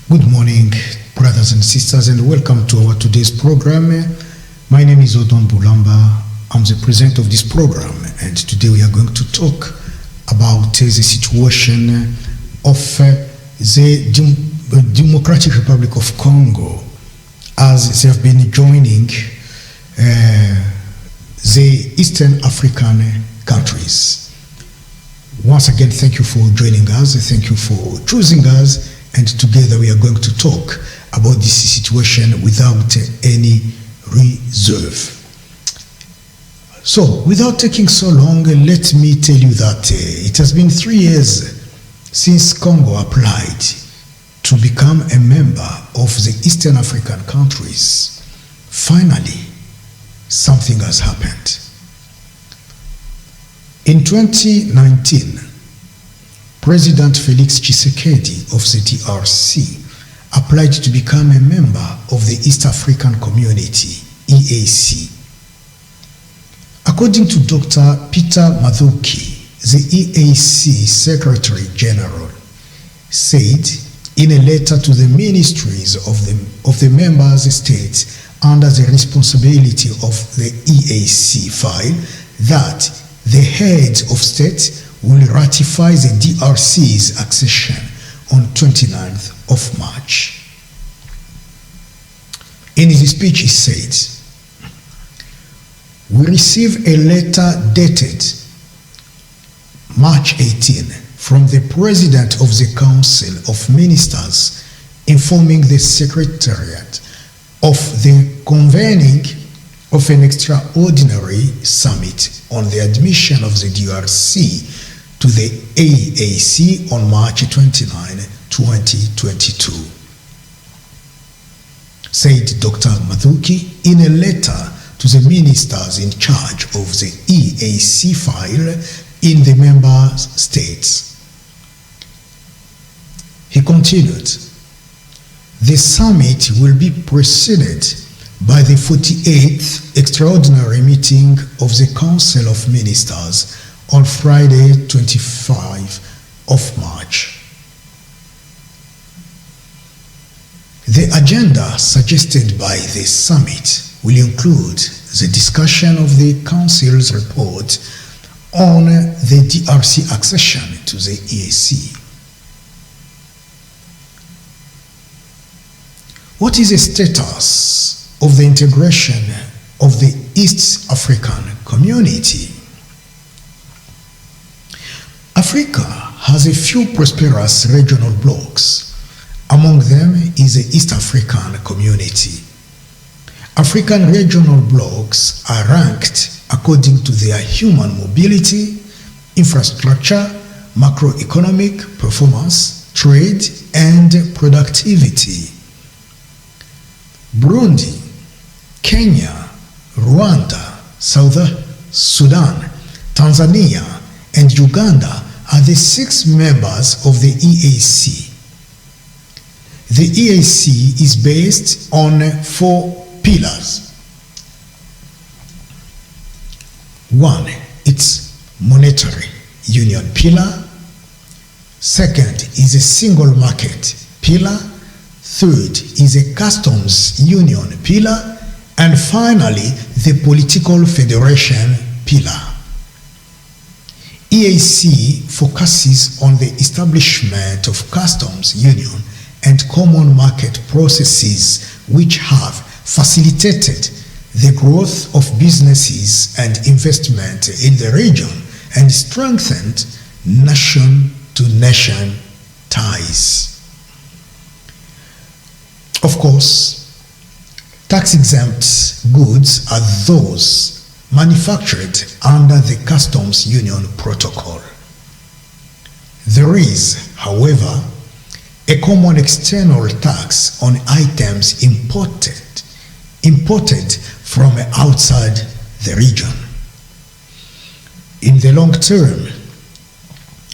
Good morning, brothers and sisters, and welcome to our today's program. My name is Odon Bulamba. I'm the presenter of this program, and today we are going to talk about the situation of the Democratic Republic of Congo as they have been joining the Eastern African countries. Once again, thank you for joining us. Thank you for choosing us. And together we are going to talk about this situation without any reserve. So, without taking so long, let me tell you that it has been 3 years since Congo applied to become a member of the Eastern African countries. Finally, something has happened. In 2019, President Felix Tshisekedi of the DRC applied to become a member of the East African Community, EAC. According to Dr. Peter Mathuki, the EAC Secretary General, said in a letter to the ministries of the member states under the responsibility of the EAC file that the heads of state will ratify the DRC's accession on 29th of March. In his speech, he said, "We received a letter dated March 18 from the President of the Council of Ministers informing the Secretariat of the convening of an extraordinary summit on the admission of the DRC to the EAC on March 29, 2022. Said Dr. Mathuki in a letter to the ministers in charge of the EAC file in the member states. He continued, "The summit will be preceded by the 48th extraordinary meeting of the Council of Ministers on Friday, 25 of March. The agenda suggested by this summit will include the discussion of the Council's report on the DRC accession to the EAC. What is the status of the integration of the East African community? Africa has a few prosperous regional blocs. Among them is the East African community. African regional blocs are ranked according to their human mobility, infrastructure, macroeconomic performance, trade, and productivity. Burundi, Kenya, Rwanda, South Sudan, Tanzania, and Uganda are the 6 members of the EAC. The EAC is based on 4 pillars. 1, it's monetary union pillar. 2nd is a single market pillar. 3rd is a customs union pillar. And finally, the political federation pillar. EAC focuses on the establishment of customs union and common market processes which have facilitated the growth of businesses and investment in the region and strengthened nation-to-nation ties. Of course, tax-exempt goods are those manufactured under the Customs Union Protocol. There is, however, a common external tax on items imported from outside the region. In the long term,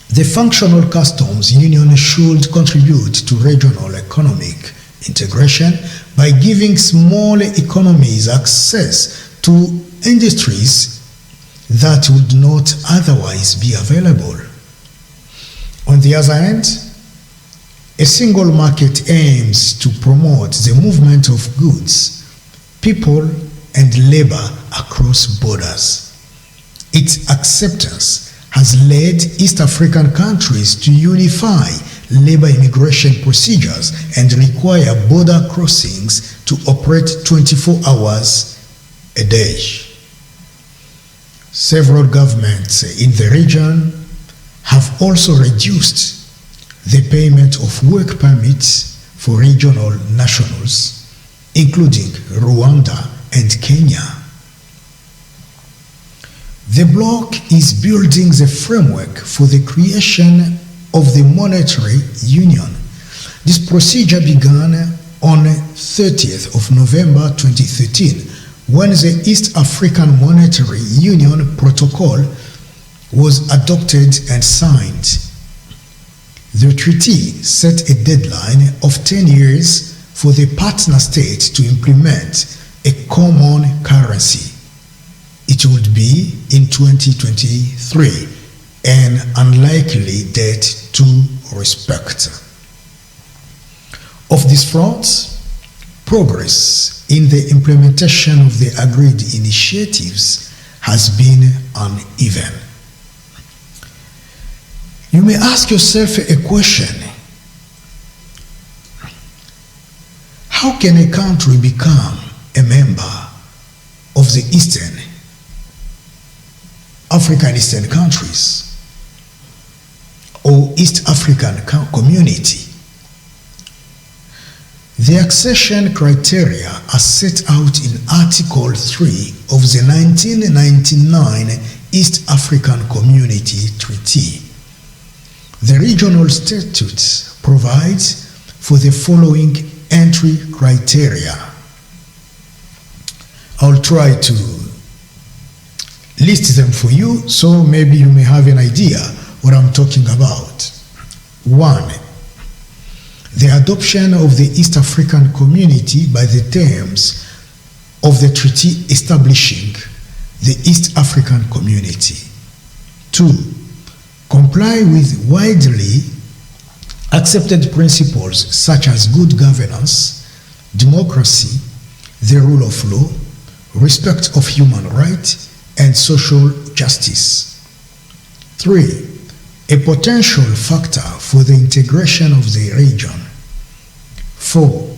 the functional customs union should contribute to regional economic integration by giving small economies access to industries that would not otherwise be available. On the other hand, A single market aims to promote the movement of goods, people, and labor across borders. Its acceptance has led East African countries to unify labor immigration procedures and require border crossings to operate 24 hours a day. Several governments in the region have also reduced the payment of work permits for regional nationals, including Rwanda and Kenya. The bloc is building the framework for the creation of the monetary union. This procedure began on 30th of November 2013 when the East African Monetary Union Protocol was adopted and signed. The treaty set a deadline of 10 years for the partner states to implement a common currency. It would be in 2023, an unlikely date to respect. Of this front, progress in the implementation of the agreed initiatives has been uneven. You may ask yourself a question. How can a country become a member of the Eastern countries or East African community? The accession criteria are set out in Article 3 of the 1999 East African Community Treaty. The regional statute provides for the following entry criteria. I'll try to list them for you so maybe you may have an idea what I'm talking about. 1. The adoption of the East African Community by the terms of the treaty establishing the East African Community. 2. Comply with widely accepted principles such as good governance, democracy, the rule of law, respect of human rights, and social justice. 3. A potential factor for the integration of the region. 4.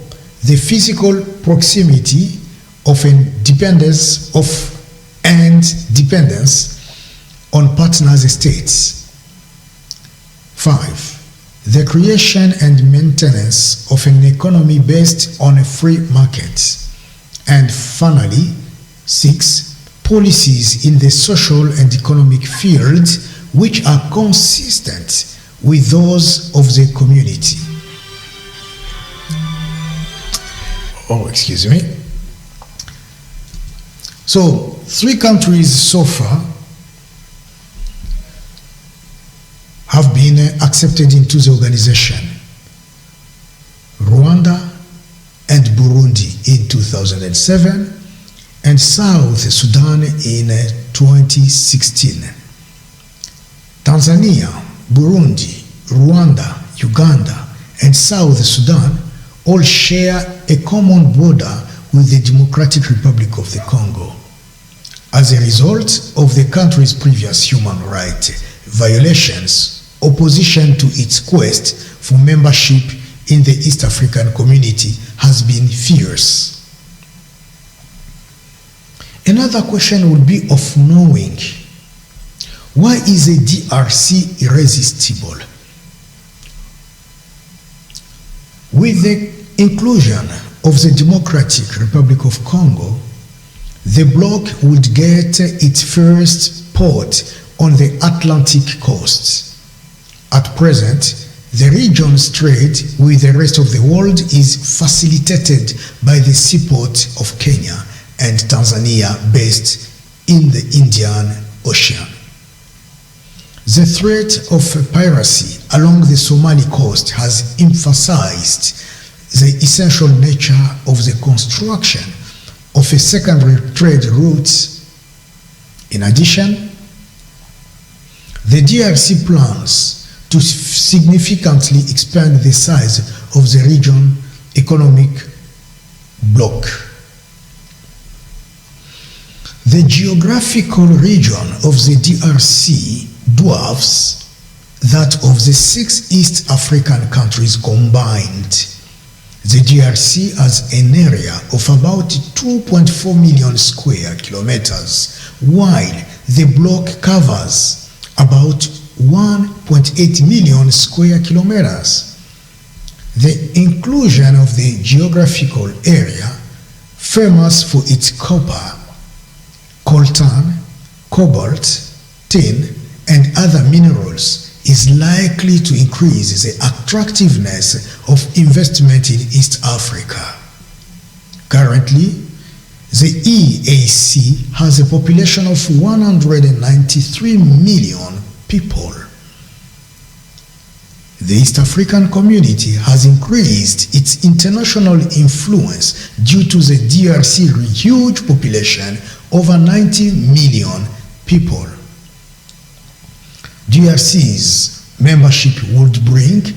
The physical proximity of dependence on partners' states. 5. The creation and maintenance of an economy based on a free market. And finally, 6. Policies in the social and economic fields which are consistent with those of the community. Oh, excuse me. So, 3 countries so far have been accepted into the organization: Rwanda and Burundi in 2007 and South Sudan in 2016. Tanzania, Burundi, Rwanda, Uganda, and South Sudan all share a common border with the Democratic Republic of the Congo. As a result of the country's previous human rights violations, opposition to its quest for membership in the East African community has been fierce. Another question would be of knowing, why is a DRC irresistible? With the inclusion of the Democratic Republic of Congo, the bloc would get its first port on the Atlantic coast. At present, the region's trade with the rest of the world is facilitated by the seaport of Kenya and Tanzania based in the Indian Ocean. The threat of piracy along the Somali coast has emphasized the essential nature of the construction of a secondary trade route. In addition, the DRC plans to to significantly expand the size of the region economic bloc. The geographical region of the DRC dwarfs that of the 6 East African countries combined. The DRC has an area of about 2.4 million square kilometers, while the bloc covers about 1.8 million square kilometers. The inclusion of the geographical area, famous for its copper, coltan, cobalt, tin, and other minerals, is likely to increase the attractiveness of investment in East Africa. Currently, the EAC has a population of 193 million people. The East African community has increased its international influence due to the DRC's huge population, over 90 million people. DRC's membership would bring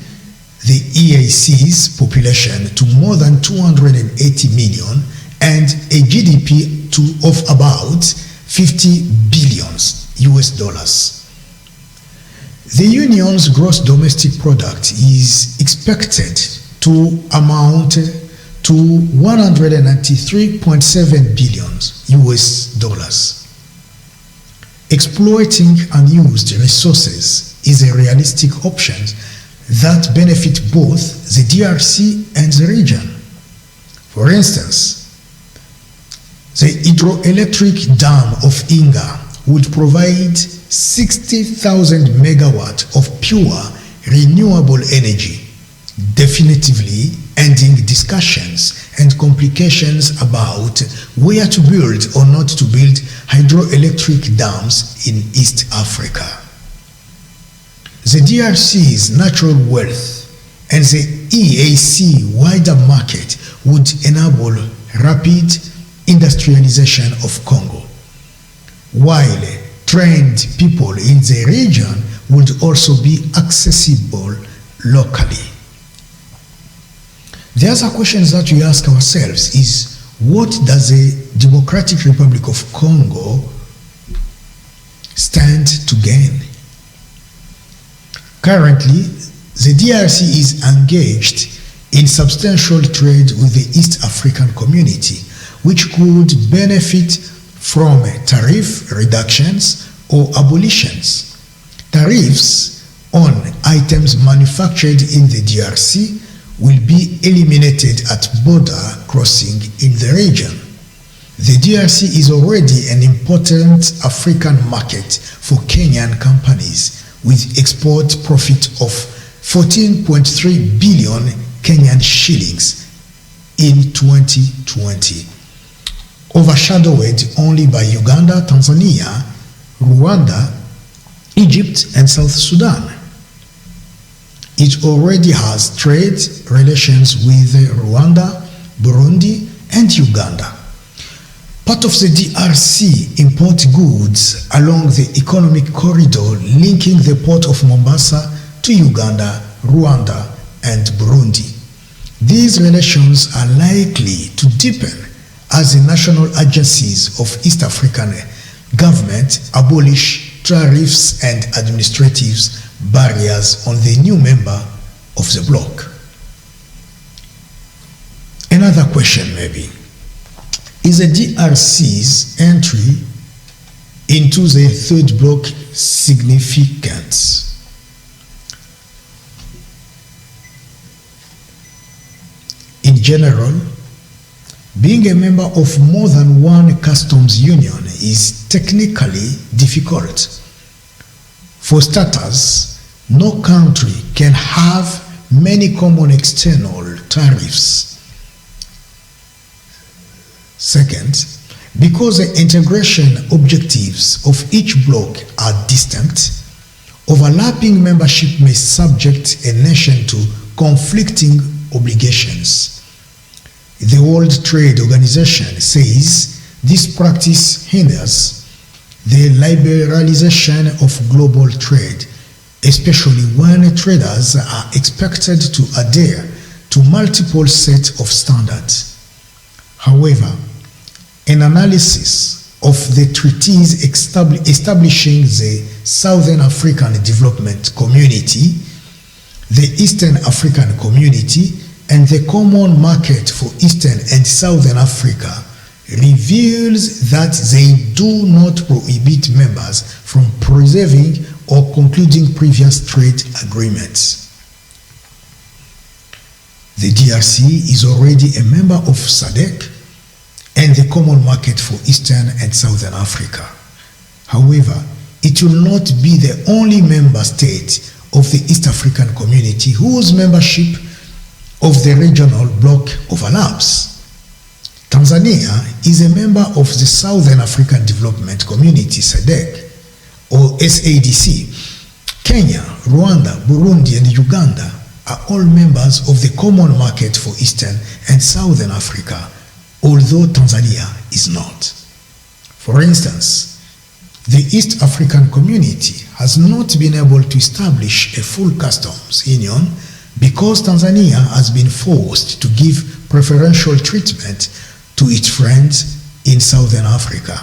the EAC's population to more than 280 million and a GDP of about 50 billion US dollars. The Union's gross domestic product is expected to amount to 193.7 billion US dollars. Exploiting unused resources is a realistic option that benefits both the DRC and the region. For instance, the hydroelectric dam of Inga would provide 60,000 megawatts of pure renewable energy, definitively ending discussions and complications about where to build or not to build hydroelectric dams in East Africa. The DRC's natural wealth and the EAC wider market would enable rapid industrialization of Congo, while trained people in the region would also be accessible locally. The other questions that we ask ourselves is, what does the Democratic Republic of Congo stand to gain? Currently, the DRC is engaged in substantial trade with the East African community, which could benefit from tariff reductions or abolitions. Tariffs on items manufactured in the DRC will be eliminated at border crossing in the region. The DRC is already an important African market for Kenyan companies, with export profit of 14.3 billion Kenyan shillings in 2020, overshadowed only by Uganda, Tanzania, Rwanda, Egypt, and South Sudan. It already has trade relations with Rwanda, Burundi, and Uganda. Part of the DRC import goods along the economic corridor linking the port of Mombasa to Uganda, Rwanda, and Burundi. These relations are likely to deepen as the national agencies of East African government abolish tariffs and administrative barriers on the new member of the bloc. Another question maybe, is the DRC's entry into the third bloc significant? In general, being a member of more than one customs union is technically difficult. For starters, no country can have many common external tariffs. Second, because the integration objectives of each bloc are distinct, overlapping membership may subject a nation to conflicting obligations. The World Trade Organization says this practice hinders the liberalization of global trade, especially when traders are expected to adhere to multiple sets of standards. However, an analysis of the treaties establishing the Southern African Development Community, the Eastern African Community, and the Common Market for Eastern and Southern Africa reveals that they do not prohibit members from preserving or concluding previous trade agreements. The DRC is already a member of SADC and the Common Market for Eastern and Southern Africa. However, it will not be the only member state of the East African Community whose membership of the regional bloc overlaps. Tanzania is a member of the Southern African Development Community, SADC, or SADC. Kenya, Rwanda, Burundi, and Uganda are all members of the Common Market for Eastern and Southern Africa, although Tanzania is not. For instance, the East African Community has not been able to establish a full customs union because Tanzania has been forced to give preferential treatment to its friends in Southern Africa.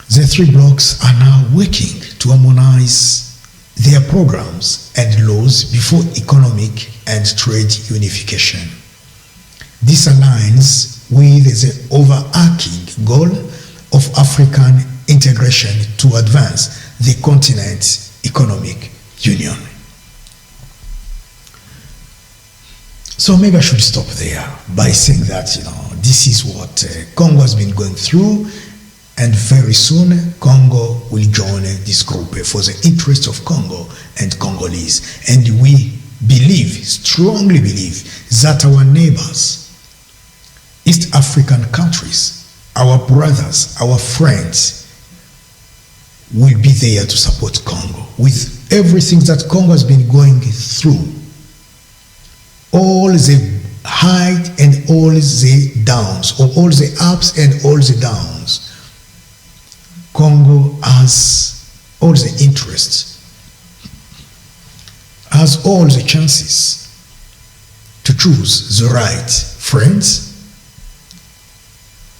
The three blocs are now working to harmonize their programs and laws before economic and trade unification. This aligns with the overarching goal of African integration to advance the continent's economic union. So maybe I should stop there by saying that, this is what Congo has been going through, and very soon Congo will join this group for the interest of Congo and Congolese. And we believe, strongly believe, that our neighbors, East African countries, our brothers, our friends, will be there to support Congo with everything that Congo has been going through. All the height and all the downs, or all the ups and all the downs. Congo has all the interests, has all the chances to choose the right friends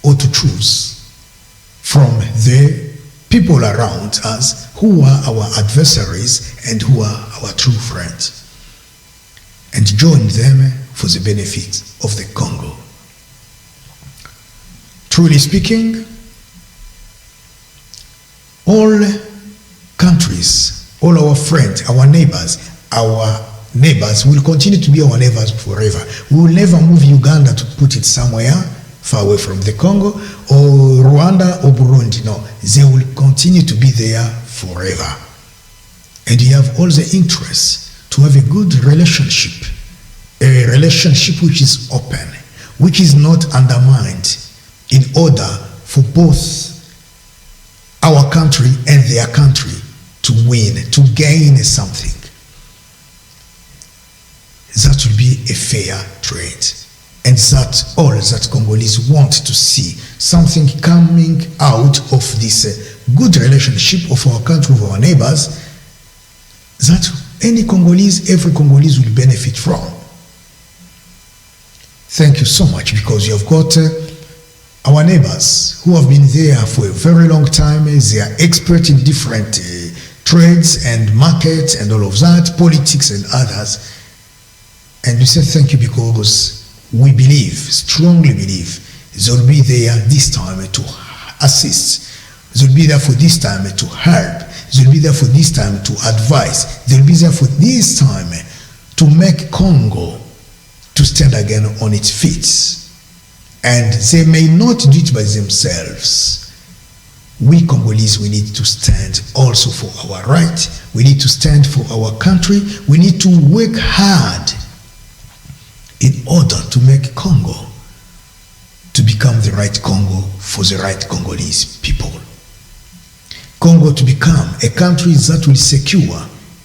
or to choose from the people around us who are our adversaries and who are our true friends, and join them for the benefit of the Congo. Truly speaking, all countries, all our friends, our neighbors will continue to be our neighbors forever. We will never move Uganda to put it somewhere far away from the Congo, or Rwanda or Burundi. No, they will continue to be there forever. And we have all the interests to have a good relationship, a relationship which is open, which is not undermined, in order for both our country and their country to win, to gain something. That will be a fair trade. And that all that Congolese want to see, something coming out of this good relationship of our country, of our neighbors, that any Congolese, every Congolese will benefit from. Thank you so much, because you have got our neighbors who have been there for a very long time. They are experts in different trades and markets and all of that, politics and others. And we say thank you, because we believe, strongly believe, they will be there this time to assist. They will be there for this time to help. They will be there for this time to advise. They will be there for this time to make Congo to stand again on its feet. And they may not do it by themselves. We Congolese, we need to stand also for our right. We need to stand for our country. We need to work hard in order to make Congo to become the right Congo for the right Congolese people. Congo to become a country that will secure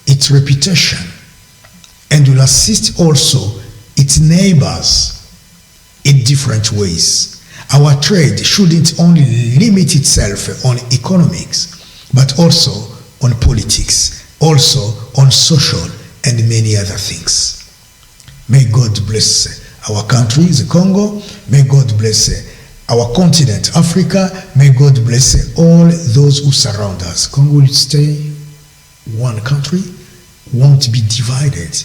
its reputation and will assist also its neighbors in different ways. Our trade shouldn't only limit itself on economics, but also on politics, also on social and many other things. May God bless our country, the Congo. May God bless our continent, Africa. May God bless all those who surround us. Congo will stay one country, won't be divided.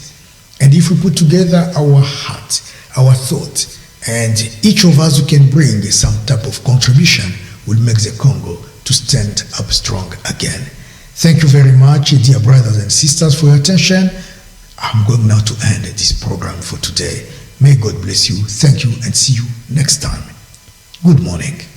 And if we put together our heart, our thought, and each of us who can bring some type of contribution will make the Congo to stand up strong again. Thank you very much, dear brothers and sisters, for your attention. I'm going now to end this program for today. May God bless you. Thank you and see you next time. Good morning.